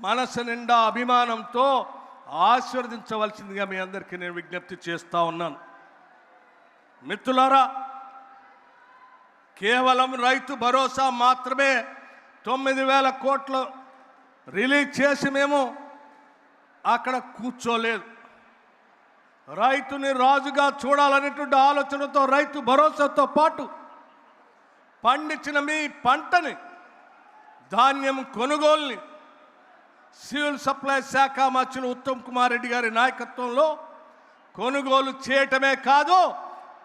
మనసు నిండా అభిమానంతో ఆశీర్వదించవలసిందిగా మీ అందరికీ నేను విజ్ఞప్తి చేస్తూ ఉన్నాను. మిత్రులారా, కేవలం రైతు భరోసా మాత్రమే 9,000 కోట్లు రిలీజ్ చేసి మేము అక్కడ కూర్చోలేదు. రైతుని రాజుగా చూడాలనేటువంటి ఆలోచనతో రైతు భరోసాతో పాటు పండించిన మీ పంటని, ధాన్యం కొనుగోలుని సివిల్ సప్లై శాఖ మంత్రులు ఉత్తమ్ కుమార్ రెడ్డి గారి నాయకత్వంలో కొనుగోలు చేయటమే కాదు,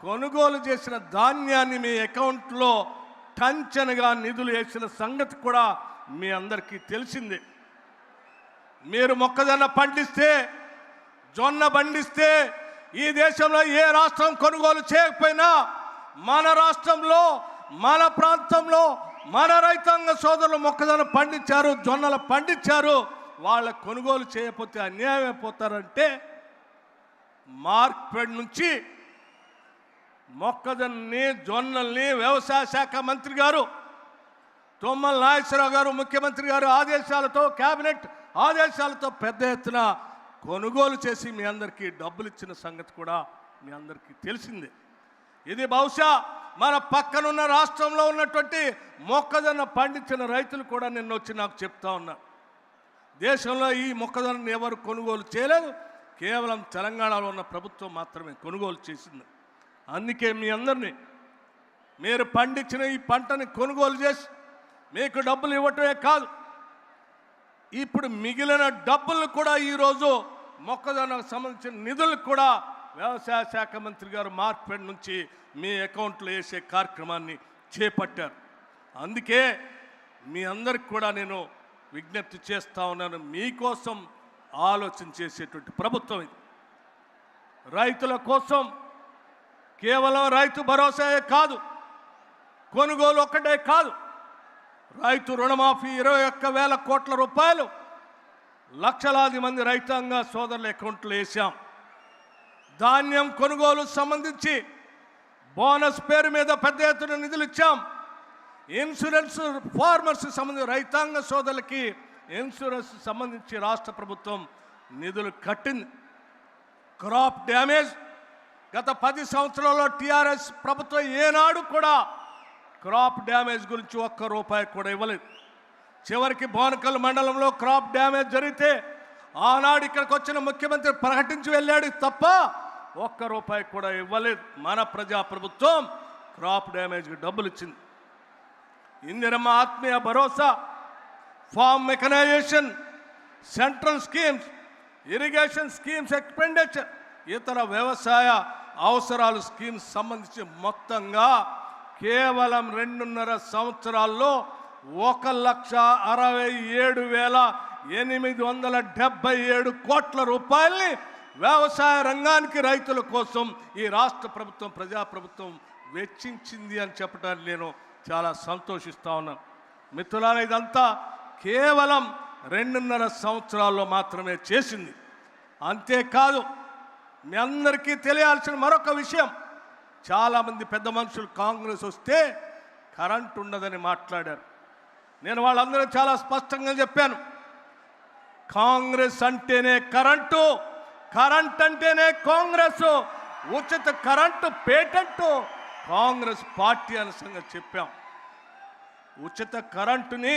కొనుగోలు చేసిన ధాన్యాన్ని మీ అకౌంట్లో టంచనగా నిధులు వేసిన సంగతి కూడా మీ అందరికీ తెలిసిందే. మీరు మొక్కజొన్న పండిస్తే, జొన్న పండిస్తే ఈ దేశంలో ఏ రాష్ట్రం కొనుగోలు చేయకపోయినా మన రాష్ట్రంలో, మన ప్రాంతంలో మన రైతాంగ సోదరులు మొక్కజొన్న పండించారు, జొన్నలు పండించారు. వాళ్ళ కొనుగోలు చేయకపోతే అన్యాయం అయిపోతారంటే మార్కెట్ నుంచి మొక్కజొన్నని, జొన్నల్ని వ్యవసాయ శాఖ మంత్రి గారు తుమ్మల నాగేశ్వరరావు గారు ముఖ్యమంత్రి గారు ఆదేశాలతో, కేబినెట్ ఆదేశాలతో పెద్ద ఎత్తున కొనుగోలు చేసి మీ అందరికీ డబ్బులు ఇచ్చిన సంగతి కూడా మీ అందరికీ తెలిసిందే. ఇది బహుశా మన పక్కనున్న రాష్ట్రంలో ఉన్నటువంటి మొక్కజొన్న పండించిన రైతులు కూడా నిన్న వచ్చి నాకు చెప్తా ఉన్నారు, దేశంలో ఈ మొక్కజొన్నను ఎవరు కొనుగోలు చేయలేదు, కేవలం తెలంగాణలో ఉన్న ప్రభుత్వం మాత్రమే కొనుగోలు చేసింది. అందుకే మీ అందరినీ మీరు పండించిన ఈ పంటని కొనుగోలు చేసి మీకు డబ్బులు ఇవ్వటమే కాదు, ఇప్పుడు మిగిలిన డబ్బులు కూడా ఈరోజు మొక్కజొన్నకు సంబంధించిన నిధులు కూడా వ్యవసాయ శాఖ మంత్రి గారు మార్కెట్ నుంచి మీ అకౌంట్లో వేసే కార్యక్రమాన్ని చేపట్టారు. అందుకే మీ అందరికి కూడా నేను విజ్ఞప్తి చేస్తూ ఉన్నాను, మీకోసం ఆలోచన చేసేటువంటి ప్రభుత్వం ఇది. రైతుల కోసం కేవలం రైతు భరోసాయే కాదు, కొనుగోలు ఒక్కటే కాదు, రైతు రుణమాఫీ 21,000 కోట్ల రూపాయలు లక్షలాది మంది రైతాంగ సోదరుల అకౌంట్లో వేసాం. ధాన్యం కొనుగోలు సంబంధించి బోనస్ పేరు మీద పెద్ద ఎత్తున నిధులు ఇచ్చాం. ఇన్సూరెన్స్ ఫార్మర్స్ సంబంధించి రైతాంగ సోదరులకి ఇన్సూరెన్స్ సంబంధించి రాష్ట్ర ప్రభుత్వం నిధులు కట్టింది. క్రాప్ డ్యామేజ్ గత 10 సంవత్సరాల్లో టీఆర్ఎస్ ప్రభుత్వం ఏనాడు కూడా క్రాప్ డ్యామేజ్ గురించి ₹1 కూడా ఇవ్వలేదు. చివరికి బోనకల్ మండలంలో క్రాప్ డ్యామేజ్ జరిగితే ఆనాడు ఇక్కడికి వచ్చిన ముఖ్యమంత్రి ప్రకటించి వెళ్ళాడు తప్ప ₹1 కూడా ఇవ్వలేదు. మన ప్రజాప్రభుత్వం క్రాప్ డ్యామేజ్కి డబ్బులు ఇచ్చింది. ఇందిరమ్మ ఆత్మీయ భరోసా, farm mechanization, central schemes, irrigation schemes expenditure, ఇతర వ్యవసాయ అవసరాలు స్కీమ్స్ సంబంధించి మొత్తంగా కేవలం 2.5 సంవత్సరాల్లో 1,67,877 కోట్ల రూపాయల్ని వ్యవసాయ రంగానికి, రైతుల కోసం ఈ రాష్ట్ర ప్రభుత్వం, ప్రజాప్రభుత్వం వెచ్చించింది అని చెప్పడానికి నేను చాలా సంతోషిస్తూ ఉన్నాను. మిత్రులారా, ఇదంతా కేవలం 2.5 సంవత్సరాల్లో మాత్రమే చేసింది. అంతేకాదు, మీ అందరికీ తెలియాల్సిన మరొక విషయం, చాలామంది పెద్ద మనుషులు కాంగ్రెస్ వస్తే కరెంట్ ఉండదని మాట్లాడారు. నేను వాళ్ళందరూ చాలా స్పష్టంగా చెప్పాను, కాంగ్రెస్ అంటేనే కరెంటు, కరెంట్ అంటేనే కాంగ్రెస్, ఉచిత కరెంటు పేటెంట్ కాంగ్రెస్ పార్టీ అనే సంగతి చెప్పాం. ఉచిత కరెంటుని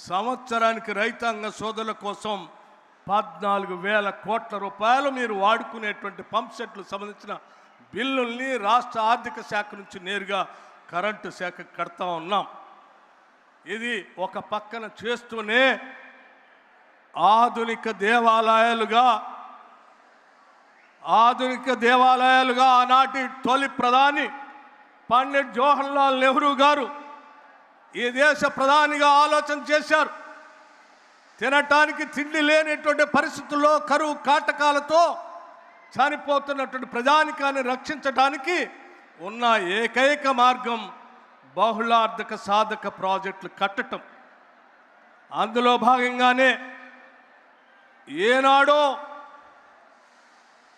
సంవత్సరానికి రైతాంగ సోదరుల కోసం 14,000 కోట్ల రూపాయలు మీరు వాడుకునేటువంటి పంప్ సెట్లు సంబంధించిన బిల్లుల్ని రాష్ట్ర ఆర్థిక శాఖ నుంచి నేరుగా కరెంటు శాఖకు కడతా ఉన్నాం. ఇది ఒక పక్కన చేస్తూనే ఆధునిక దేవాలయాలుగా ఆనాటి తొలి ప్రధాని పండిట్ జవహర్లాల్ నెహ్రూ గారు ఈ దేశ ప్రధానిగా ఆలోచన చేశారు. తినటానికి తిండి లేనటువంటి పరిస్థితుల్లో కరువు కాటకాలతో చనిపోతున్నటువంటి ప్రజానికాన్ని రక్షించడానికి ఉన్న ఏకైక మార్గం బహుళార్థక సాధక ప్రాజెక్టులు కట్టడం. అందులో భాగంగానే ఏనాడో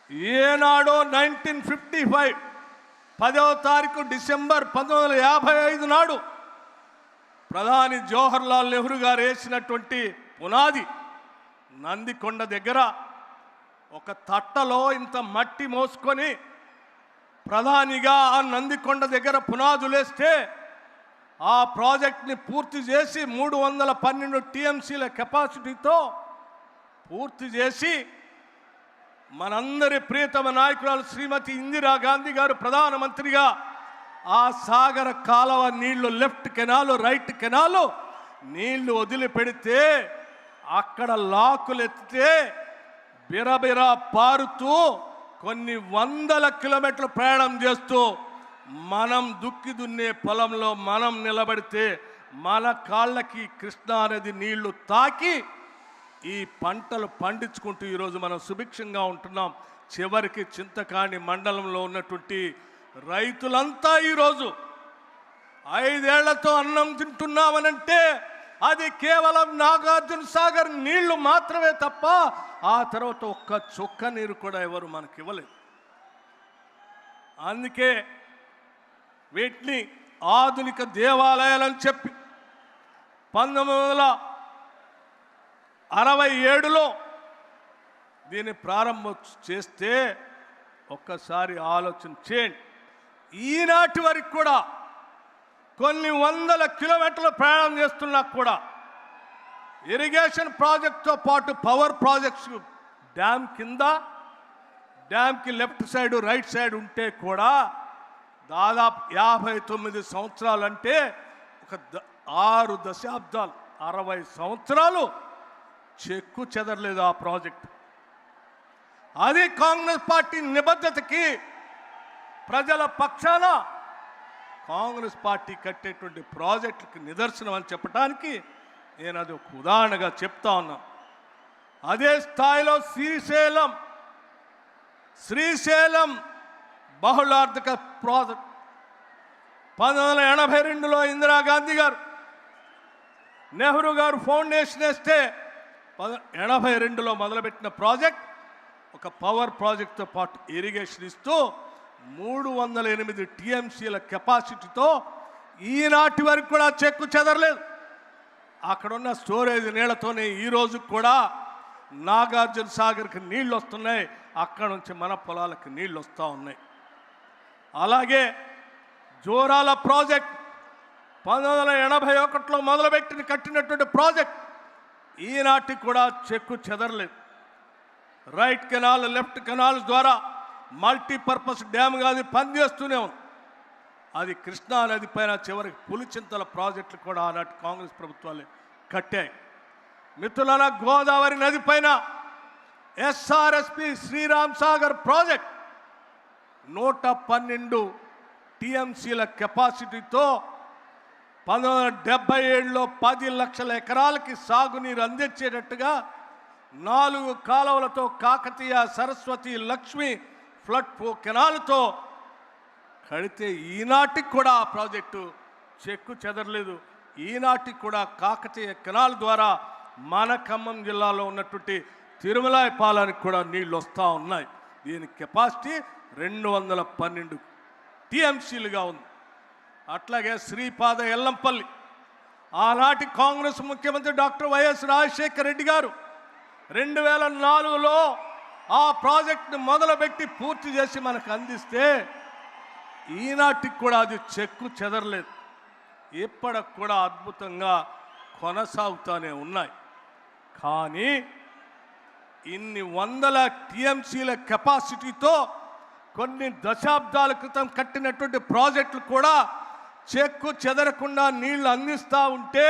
1955 10వ తారీఖు డిసెంబర్ 1955 నాడు ప్రధాని జవహర్లాల్ నెహ్రూ గారు వేసినటువంటి పునాది నందికొండ దగ్గర ఒక తట్టలో ఇంత మట్టి మోసుకొని ప్రధానిగా ఆ నందికొండ దగ్గర పునాదులేస్తే ఆ ప్రాజెక్ట్ని పూర్తి చేసి 312 టీఎంసీల కెపాసిటీతో పూర్తి చేసి మనందరి ప్రియతమ నాయకురాలు శ్రీమతి ఇందిరాగాంధీ గారు ప్రధానమంత్రిగా ఆ సాగర కాలువ నీళ్లు లెఫ్ట్ కెనాలు రైట్ కెనాలు నీళ్లు వదిలిపెడితే అక్కడ లాకులు ఎత్తితే బిరబిరా పారుతూ కొన్ని వందల కిలోమీటర్లు ప్రయాణం చేస్తూ మనం దుక్కి దున్నే పొలంలో మనం నిలబడితే మన కాళ్ళకి కృష్ణా నది నీళ్లు తాకి ఈ పంటలు పండించుకుంటూ ఈరోజు మనం సుభిక్షంగా ఉంటున్నాం. చివరికి చింతకాణి మండలంలో ఉన్నటువంటి రైతులంతా ఈరోజు 5 ఏళ్లతో అన్నం తింటున్నామనంటే అది కేవలం నాగార్జున సాగర్ నీళ్లు మాత్రమే తప్ప ఆ తర్వాత ఒక్క చుక్క నీరు కూడా ఎవరు మనకి ఇవ్వలేదు. అందుకే వీటిని ఆధునిక దేవాలయాలని చెప్పి 1967లో దీన్ని ప్రారంభం చేస్తే ఒక్కసారి ఆలోచన చేయండి. ఈనాటి వరకు కూడా కొన్ని వందల కిలోమీటర్లు ప్రయాణం చేస్తున్నా కూడా ఇరిగేషన్ ప్రాజెక్ట్తో పాటు పవర్ ప్రాజెక్ట్స్ డ్యామ్ కింద డ్యామ్కి లెఫ్ట్ సైడ్ రైట్ సైడ్ ఉంటే కూడా దాదాపు 59 సంవత్సరాలు అంటే ఒక 6 దశాబ్దాలు 60 సంవత్సరాలు చెక్కు చెదరలేదు ఆ ప్రాజెక్ట్. అది కాంగ్రెస్ పార్టీ నిబద్ధతకి ప్రజల పక్షాన కాంగ్రెస్ పార్టీ కట్టేటువంటి ప్రాజెక్టుకి నిదర్శనం అని చెప్పడానికి నేను అది ఒక ఉదాహరణగా చెప్తా ఉన్నాను. అదే స్థాయిలో శ్రీశైలం బహుళార్థక ప్రాజెక్ట్ 1982లో ఇందిరాగాంధీ గారు నెహ్రూ గారు ఫౌండేషన్ వేస్తే 82లో మొదలుపెట్టిన ప్రాజెక్ట్ ఒక పవర్ ప్రాజెక్ట్తో పాటు ఇరిగేషన్ ఇస్తూ 308 టీఎంసీల కెపాసిటీతో ఈనాటి వరకు కూడా చెక్కు చెదరలేదు. అక్కడున్న స్టోరేజ్ నీళ్లతోనే ఈరోజు కూడా నాగార్జున సాగర్కి నీళ్ళు వస్తున్నాయి, అక్కడ నుంచి మన పొలాలకు నీళ్ళు వస్తూ ఉన్నాయి. అలాగే జోరాల ప్రాజెక్ట్ 1981లో మొదలుపెట్టిన కట్టినటువంటి ప్రాజెక్ట్ ఈనాటికి కూడా చెక్కు చెదరలేదు. రైట్ కెనాల్ లెఫ్ట్ కెనాల్ ద్వారా మల్టీపర్పస్ డ్యామ్గా అది పనిచేస్తూనే ఉంది. అది కృష్ణా నది పైన చివరికి పులిచింతల ప్రాజెక్టులు కూడా ఆనాటి కాంగ్రెస్ ప్రభుత్వాలు కట్టాయి. మిత్రులారా, గోదావరి నది పైన ఎస్ఆర్ఎస్పి శ్రీరామ్ సాగర్ ప్రాజెక్ట్ 112 టీఎంసీల కెపాసిటీతో 1977లో 10 లక్షల ఎకరాలకి సాగునీరు అందించేటట్టుగా 4 కాలువలతో కాకతీయ సరస్వతి లక్ష్మి ఫ్లడ్ కెనాల్తో కడితే ఈనాటికి కూడా ఆ ప్రాజెక్టు చెక్కు చెదరలేదు. ఈనాటికి కూడా కాకతీయ కెనాల్ ద్వారా మన ఖమ్మం జిల్లాలో ఉన్నటువంటి తిరుమలాయపాలానికి కూడా నీళ్ళు వస్తూ ఉన్నాయి. దీని కెపాసిటీ 212 టీఎంసీలుగా ఉంది. అట్లాగే శ్రీపాద ఎల్లంపల్లి ఆనాటి కాంగ్రెస్ ముఖ్యమంత్రి డాక్టర్ వైఎస్ రాజశేఖర రెడ్డి గారు 2004లో ఆ ప్రాజెక్ట్ని మొదలుపెట్టి పూర్తి చేసి మనకు అందిస్తే ఈనాటికి కూడా అది చెక్కు చెదరలేదు. ఇప్పటికి కూడా అద్భుతంగా కొనసాగుతూనే ఉన్నాయి. కానీ ఇన్ని వందల టీఎంసీల కెపాసిటీతో కొన్ని దశాబ్దాల క్రితం కట్టినటువంటి ప్రాజెక్టులు కూడా చెక్కు చెదరకుండా నీళ్లు అందిస్తూ ఉంటే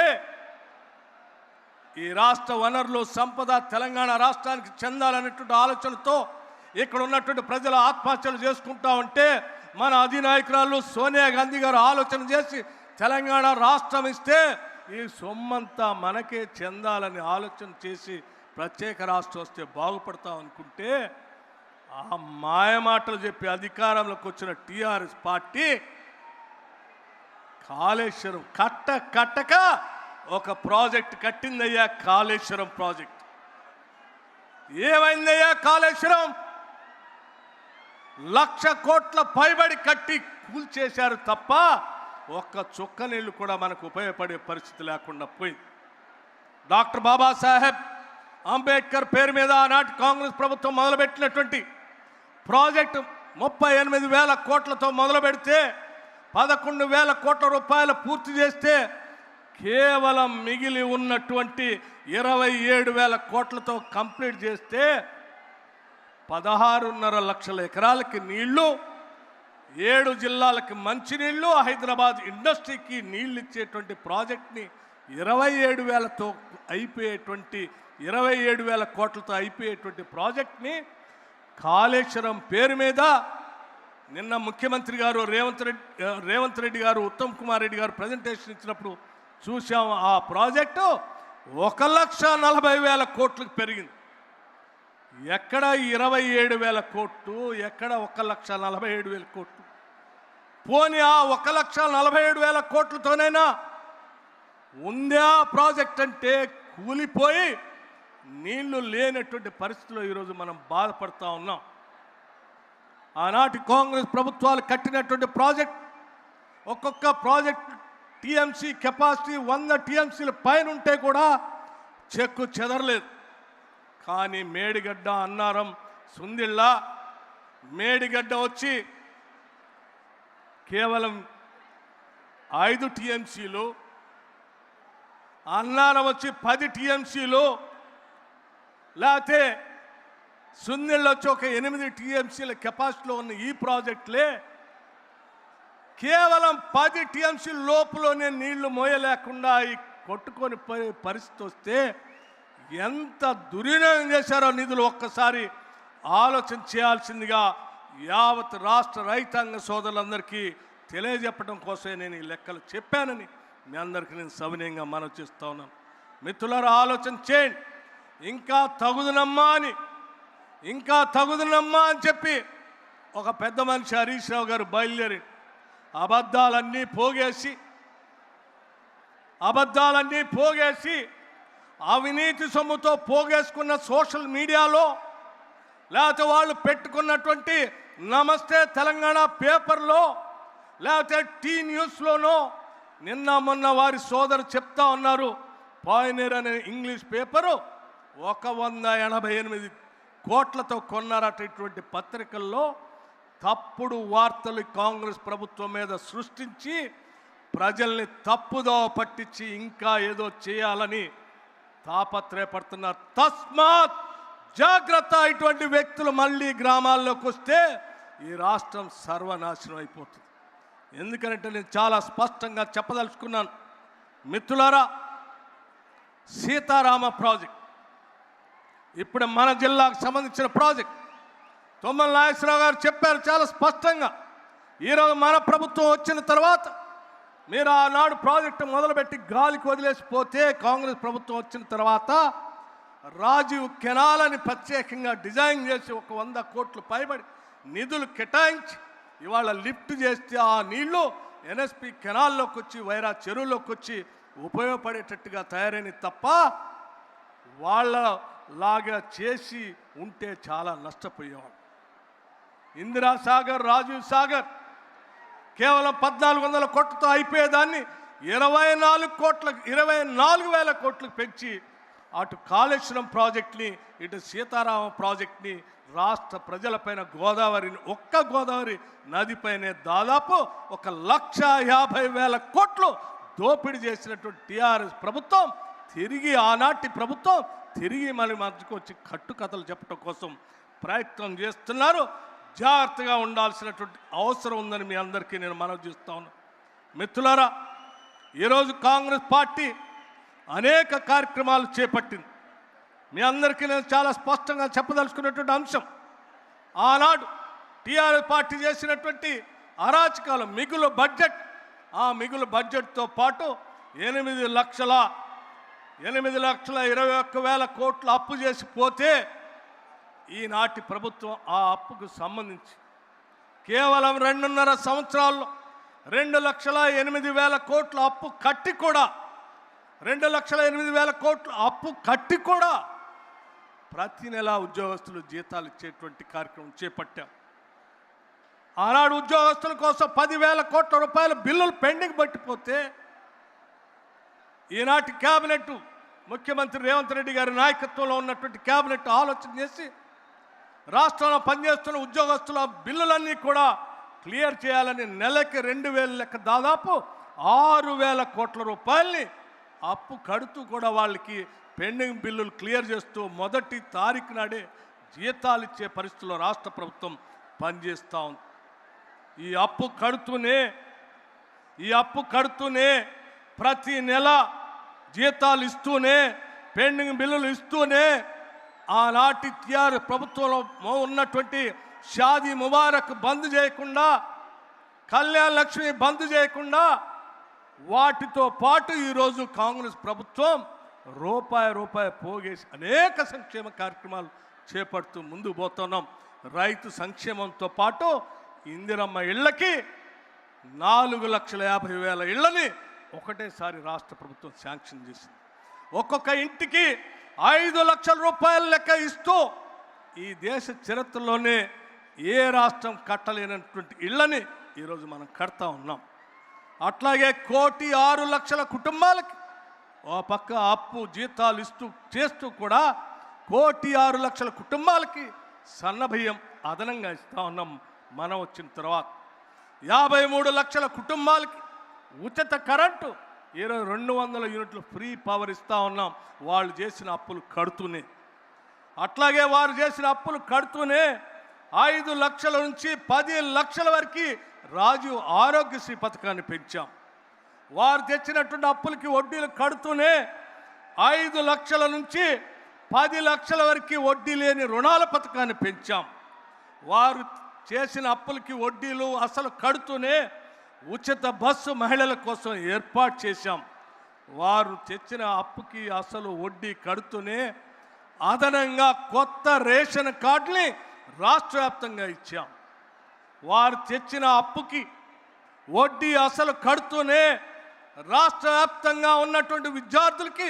ఈ రాష్ట్ర వనరులు సంపద తెలంగాణ రాష్ట్రానికి చెందాలనేటువంటి ఆలోచనతో ఇక్కడ ఉన్నటువంటి ప్రజల ఆత్మహత్యలు చేసుకుంటా ఉంటే మన అధినాయకురాలు సోనియా గాంధీ గారు ఆలోచన చేసి తెలంగాణ రాష్ట్రం ఇస్తే ఈ సొమ్మంతా మనకే చెందాలని ఆలోచన చేసి ప్రత్యేక రాష్ట్రం వస్తే బాగుపడతాం అనుకుంటే ఆ మాయమాటలు చెప్పి అధికారంలోకి వచ్చిన టీఆర్ఎస్ పార్టీ కాళేశ్వరం కట్టక ఒక ప్రాజెక్ట్ కట్టిందయ్యా. కాళేశ్వరం ప్రాజెక్ట్ ఏమైందయ్యా? కాళేశ్వరం 1,00,000 కోట్ల పైబడి కట్టి కూల్చేశారు తప్ప ఒక్క చుక్క నీళ్లు కూడా మనకు ఉపయోగపడే పరిస్థితి లేకుండా పోయింది. డాక్టర్ బాబాసాహెబ్ అంబేద్కర్ పేరు మీద ఆనాటి కాంగ్రెస్ ప్రభుత్వం మొదలుపెట్టినటువంటి ప్రాజెక్టు 38,000 కోట్లతో మొదలు పెడితే 11,000 కోట్ల రూపాయలు పూర్తి చేస్తే కేవలం మిగిలి ఉన్నటువంటి 27,000 కోట్లతో కంప్లీట్ చేస్తే 16.5 లక్షల ఎకరాలకి నీళ్లు, 7 జిల్లాలకి మంచినీళ్లు, హైదరాబాద్ ఇండస్ట్రీకి నీళ్ళు ఇచ్చేటువంటి ప్రాజెక్ట్ని 27,000తో అయిపోయేటువంటి 27,000 కోట్లతో అయిపోయేటువంటి ప్రాజెక్ట్ని పేరు మీద నిన్న ముఖ్యమంత్రి గారు రేవంత్ రెడ్డి గారు, ఉత్తమ్ కుమార్ రెడ్డి గారు ప్రజెంటేషన్ ఇచ్చినప్పుడు చూసాం. ఆ ప్రాజెక్టు 1,40,000 కోట్లకు పెరిగింది. ఎక్కడ 27,000 కోట్లు, ఎక్కడ 1,47,000 కోట్లు? పోనీ ఆ 1,47,000 కోట్లతోనైనా ఉందా ప్రాజెక్ట్ అంటే కూలిపోయి నీళ్లు లేనటువంటి పరిస్థితిలో ఈరోజు మనం బాధపడుతూ ఉన్నాం. ఆనాటి కాంగ్రెస్ ప్రభుత్వాలు కట్టినటువంటి ప్రాజెక్ట్, ఒక్కొక్క ప్రాజెక్ట్ టీఎంసీ కెపాసిటీ 100 టీఎంసీల పైన ఉంటే కూడా చెక్కు చెదరలేదు. కానీ మేడిగడ్డ, అన్నారం, సుందిళ్ళ, మేడిగడ్డ వచ్చి కేవలం 5 టీఎంసీలు, అన్నారం వచ్చి 10 టీఎంసీలు, లేకపోతే సుందిళ్ళు వచ్చి ఒక 8 టీఎంసీల కెపాసిటీలో ఉన్న ఈ ప్రాజెక్టులే కేవలం 10 టీఎంసీ లోపులోనే నీళ్లు మోయలేకుండా ఈ కొట్టుకొని పోయే పరిస్థితి వస్తే ఎంత దుర్వినియోగం చేశారో నిధులు ఒక్కసారి ఆలోచన చేయాల్సిందిగా యావత్ రాష్ట్ర రైతాంగ సోదరులందరికీ తెలియజెప్పడం కోసమే నేను ఈ లెక్కలు చెప్పానని మీ అందరికీ నేను సవినయంగా మనవి చేస్తూ ఉన్నాను. మిత్రులారా, ఆలోచన చేయండి. ఇంకా తగుదనమ్మా అని చెప్పి ఒక పెద్ద మనిషి హరీష్ రావు గారు బయలుదేరి అబద్ధాలన్నీ పోగేసి అవినీతి సొమ్ముతో పోగేసుకున్న సోషల్ మీడియాలో, లేకపోతే వాళ్ళు పెట్టుకున్నటువంటి నమస్తే తెలంగాణ పేపర్లో, లేకపోతే టీ న్యూస్లోనో నిన్న మొన్న వారి సోదరు చెప్తా ఉన్నారు. పాయనీర్ అనే ఇంగ్లీష్ పేపరు 188 కోట్లతో కొన్నారట. ఇటువంటి పత్రికల్లో తప్పుడు వార్తలు కాంగ్రెస్ ప్రభుత్వం మీద సృష్టించి ప్రజల్ని తప్పుదోవ పట్టించి ఇంకా ఏదో చేయాలని తాపత్రయపడుతున్నారు. తస్మాత్ జాగ్రత్త. ఇటువంటి వ్యక్తులు మళ్ళీ గ్రామాల్లోకి వస్తే ఈ రాష్ట్రం సర్వనాశనం అయిపోతుంది. ఎందుకంటే నేను చాలా స్పష్టంగా చెప్పదలుచుకున్నాను. మిత్రులారా, సీతారామ ప్రాజెక్ట్ ఇప్పుడు మన జిల్లాకు సంబంధించిన ప్రాజెక్ట్ తుమ్మల నాగేశ్వరరావు గారు చెప్పారు చాలా స్పష్టంగా. ఈరోజు మన ప్రభుత్వం వచ్చిన తర్వాత మీరు ఆనాడు ప్రాజెక్టు మొదలుపెట్టి గాలికి వదిలేసిపోతే, కాంగ్రెస్ ప్రభుత్వం వచ్చిన తర్వాత రాజీవ్ కెనాల్ అని ప్రత్యేకంగా డిజైన్ చేసి 100 కోట్లు పైబడి నిధులు కేటాయించి ఇవాళ లిఫ్ట్ చేస్తే ఆ నీళ్లు ఎన్ఎస్పి కెనాల్లోకి వచ్చి వైరా చెరువులోకి వచ్చి ఉపయోగపడేటట్టుగా తయారైనవి తప్ప వాళ్ళలాగా చేసి ఉంటే చాలా నష్టపోయేవాళ్ళు. ఇందిరాసాగర్, రాజీవ్ సాగర్ కేవలం 1,400 కోట్లతో అయిపోయేదాన్ని 24,000 కోట్లకు పెంచి అటు కాళేశ్వరం ప్రాజెక్ట్ని, ఇటు సీతారామ ప్రాజెక్ట్ని రాష్ట్ర ప్రజలపైన ఒక్క గోదావరి నదిపైనే దాదాపు 1,50,000 కోట్లు దోపిడీ చేసినటువంటి టీఆర్ఎస్ ప్రభుత్వం తిరిగి ఆనాటి ప్రభుత్వం తిరిగి మన మధ్యకు వచ్చి కట్టుకథలు చెప్పడం కోసం ప్రయత్నం చేస్తున్నారు. జాగ్రత్తగా ఉండాల్సినటువంటి అవసరం ఉందని మీ అందరికీ నేను మనవి చేస్తా ఉన్నాను. మిత్రులారా, ఈరోజు కాంగ్రెస్ పార్టీ అనేక కార్యక్రమాలు చేపట్టింది. మీ అందరికీ నేను చాలా స్పష్టంగా చెప్పదలుచుకున్నటువంటి అంశం, ఆనాడు టీఆర్ఎస్ పార్టీ చేసినటువంటి అరాచకాలు, మిగులు బడ్జెట్, ఆ మిగులు బడ్జెట్తో పాటు 8,21,000 కోట్లు అప్పు చేసి పోతే ఈనాటి ప్రభుత్వం ఆ అప్పుకు సంబంధించి కేవలం 2.5 సంవత్సరాల్లో 2,08,000 కోట్ల అప్పు కట్టి కూడా 2,08,000 కోట్ల అప్పు కట్టి కూడా ప్రతి నెల ఉద్యోగస్తులు జీతాలు ఇచ్చేటువంటి కార్యక్రమం చేపట్టాం. ఆనాడు ఉద్యోగస్తుల కోసం 10,000 కోట్ల రూపాయల బిల్లులు పెండింగ్ పట్టిపోతే ఈనాటి క్యాబినెట్ ముఖ్యమంత్రి రేవంత్ రెడ్డి గారి నాయకత్వంలో ఉన్నటువంటి క్యాబినెట్ ఆలోచన చేసి రాష్ట్రంలో పనిచేస్తున్న ఉద్యోగస్తుల బిల్లులన్నీ కూడా క్లియర్ చేయాలని నెలకి 2,000 లెక్క దాదాపు 6,000 కోట్ల రూపాయల్ని అప్పు కడుతూ కూడా వాళ్ళకి పెండింగ్ బిల్లులు క్లియర్ చేస్తూ మొదటి తారీఖు నాడే జీతాలు ఇచ్చే పరిస్థితుల్లో రాష్ట్ర ప్రభుత్వం పనిచేస్తూ ఉంది. ఈ అప్పు కడుతూనే ప్రతి నెల జీతాలు ఇస్తూనే పెండింగ్ బిల్లులు ఇస్తూనే ఆనాటి టిఆర్ ప్రభుత్వంలో ఉన్నటువంటి షాదీ ముబారక్ బంద్ చేయకుండా, కళ్యాణ్ లక్ష్మి బంద్ చేయకుండా వాటితో పాటు ఈరోజు కాంగ్రెస్ ప్రభుత్వం రూపాయి పోగేసి అనేక సంక్షేమ కార్యక్రమాలు చేపడుతూ ముందుకు పోతున్నాం. రైతు సంక్షేమంతో పాటు ఇందిరమ్మ ఇళ్లకి 4,50,000 ఇళ్లని ఒకటేసారి రాష్ట్ర ప్రభుత్వం శాంక్షన్ చేసింది. ఒక్కొక్క ఇంటికి 5 లక్షల రూపాయల లెక్క ఇస్తూ ఈ దేశ చరిత్రలోనే ఏ రాష్ట్రం కట్టలేనటువంటి ఇళ్లని ఈరోజు మనం కడతా ఉన్నాం. అట్లాగే 1,06,00,000 కుటుంబాలకి ఓ పక్క అప్పు జీతాలు చేస్తూ కూడా 1,06,00,000 కుటుంబాలకి సన్నబియ్యం అదనంగా ఇస్తూ ఉన్నాం. మనం వచ్చిన తర్వాత 53 లక్షల కుటుంబాలకి ఉచిత కరెంటు, 200 యూనిట్లు ఫ్రీ పవర్ ఇస్తూ ఉన్నాం. వాళ్ళు చేసిన అప్పులు కడుతూనే, అట్లాగే వారు చేసిన అప్పులు కడుతూనే 5 లక్షల నుంచి 10 లక్షల వరకు రాజీవ్ ఆరోగ్యశ్రీ పథకాన్ని పెంచాం. వారు తెచ్చినటువంటి అప్పులకి వడ్డీలు కడుతూనే 5 లక్షల నుంచి 10 లక్షల వరకు వడ్డీ లేని రుణాల పథకాన్ని పెంచాం. వారు చేసిన అప్పులకి వడ్డీలు అసలు కడుతూనే ఉచిత బస్సు మహిళల కోసం ఏర్పాటు చేశాం. వారు తెచ్చిన అప్పుకి అసలు వడ్డీ కడుతూనే అదనంగా కొత్త రేషన్ కార్డుని రాష్ట్ర వ్యాప్తంగా ఇచ్చాం. వారు తెచ్చిన అప్పుకి వడ్డీ అసలు కడుతూనే రాష్ట్ర వ్యాప్తంగా ఉన్నటువంటి విద్యార్థులకి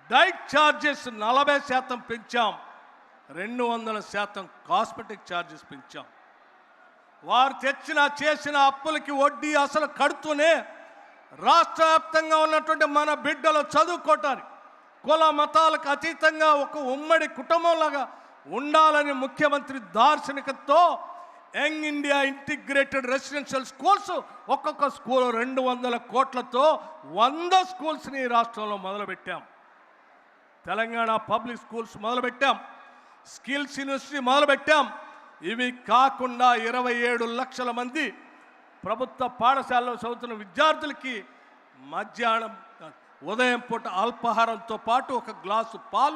డైట్ ఛార్జెస్ 40% పెంచాం. 200% కాస్మెటిక్ ఛార్జెస్ పెంచాం. వారు చేసిన అప్పులకి వడ్డీ అసలు కడుతూనే రాష్ట్ర వ్యాప్తంగా ఉన్నటువంటి మన బిడ్డలు చదువుకోవటానికి కుల మతాలకు అతీతంగా ఒక ఉమ్మడి కుటుంబంలాగా ఉండాలని ముఖ్యమంత్రి దార్శనికతతో young India integrated residential schools ఒక్కొక్క స్కూల్ 200 కోట్లతో 100 స్కూల్స్ని రాష్ట్రంలో మొదలుపెట్టాం. తెలంగాణ పబ్లిక్ స్కూల్స్ మొదలుపెట్టాం. స్కిల్స్ యూనివర్సిటీ మొదలుపెట్టాం. ఇవి కాకుండా 27 లక్షల మంది ప్రభుత్వ పాఠశాలలో చదువుతున్న విద్యార్థులకి మధ్యాహ్నం ఉదయం పూట అల్పాహారంతో పాటు ఒక గ్లాసు పాలు